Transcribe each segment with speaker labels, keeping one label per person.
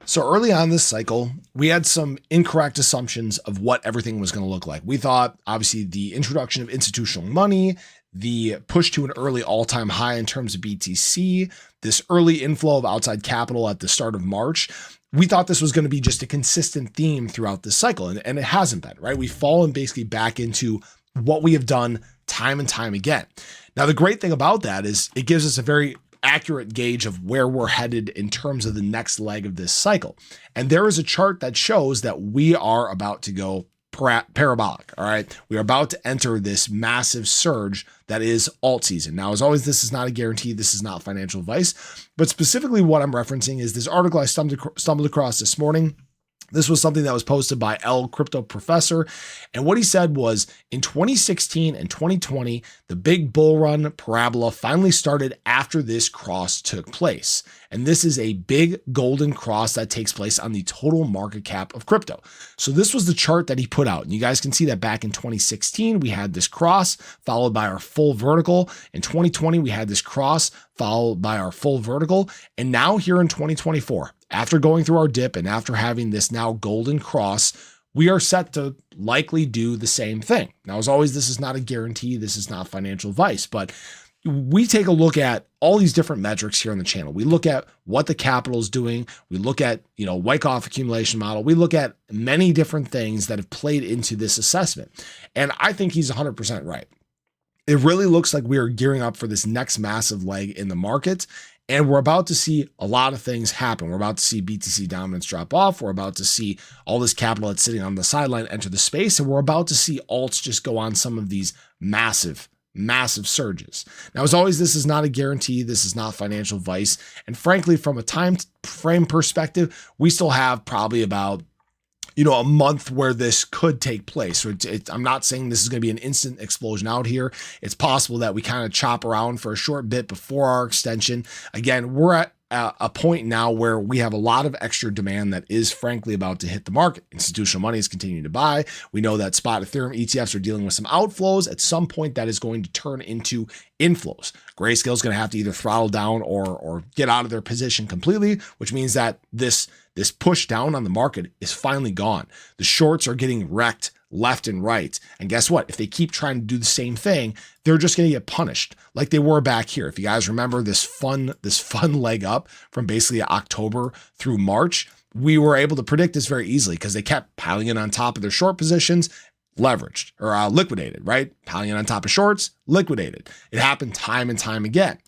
Speaker 1: So early on this cycle, we had some incorrect assumptions of what everything was going to look like. We thought, obviously, the introduction of institutional money, the push to an early all-time high in terms of BTC, this early inflow of outside capital at the start of March, we thought this was going to be just a consistent theme throughout this cycle, and it hasn't been, right? We've fallen basically back into what we have done time and time again. Now, the great thing about that is it gives us a very accurate gauge of where we're headed in terms of the next leg of this cycle. And there is a chart that shows that we are about to go parabolic. All right. We are about to enter this massive surge that is alt season. Now, as always, this is not a guarantee. This is not financial advice, but specifically what I'm referencing is this article I stumbled across this morning. This was something that was posted by L Crypto Professor. And what he said was in 2016 and 2020, the big bull run parabola finally started after this cross took place. And this is a big golden cross that takes place on the total market cap of crypto. So this was the chart that he put out. And you guys can see that back in 2016, we had this cross followed by our full vertical. In 2020, we had this cross followed by our full vertical. And now here in 2024, after going through our dip and after having this now golden cross, we are set to likely do the same thing. Now, as always, this is not a guarantee. This is not financial advice, but we take a look at all these different metrics here on the channel. We look at what the capital is doing. We look at, Wyckoff accumulation model. We look at many different things that have played into this assessment. And I think he's 100% right. It really looks like we are gearing up for this next massive leg in the market. And we're about to see a lot of things happen. We're about to see BTC dominance drop off. We're about to see all this capital that's sitting on the sideline enter the space. And we're about to see alts just go on some of these massive surges. Now, as always, this is not a guarantee. This is not financial advice. And frankly, from a time frame perspective, we still have probably about a month where this could take place. So I'm not saying this is going to be an instant explosion out here. It's possible that we kind of chop around for a short bit before our extension. Again, we're at a point now where we have a lot of extra demand that is frankly about to hit the market. Institutional money is continuing to buy. We know that spot Ethereum ETFs are dealing with some outflows. At some point, that is going to turn into inflows. Grayscale is going to have to either throttle down or get out of their position completely, which means that this push down on the market is finally gone. The shorts are getting wrecked left and right. And guess what? If they keep trying to do the same thing, they're just going to get punished like they were back here. If you guys remember this fun leg up from basically October through March, we were able to predict this very easily because they kept piling it on top of their short positions, leveraged or liquidated, right? Piling it on top of shorts, liquidated. It happened time and time again.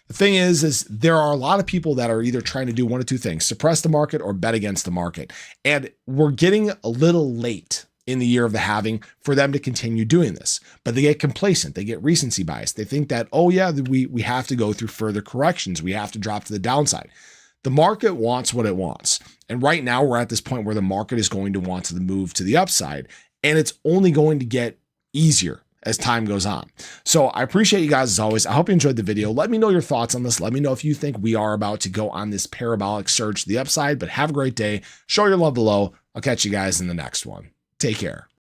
Speaker 1: The thing is there are a lot of people that are either trying to do one of two things, suppress the market or bet against the market. And we're getting a little late in the year of the halving for them to continue doing this, but they get complacent. They get recency bias. They think that, oh yeah, we have to go through further corrections. We have to drop to the downside. The market wants what it wants. And right now we're at this point where the market is going to want to move to the upside, and it's only going to get easier as time goes on. So I appreciate you guys as always. I hope you enjoyed the video. Let me know your thoughts on this. Let me know if you think we are about to go on this parabolic surge to the upside, but have a great day. Show your love below. I'll catch you guys in the next one. Take care.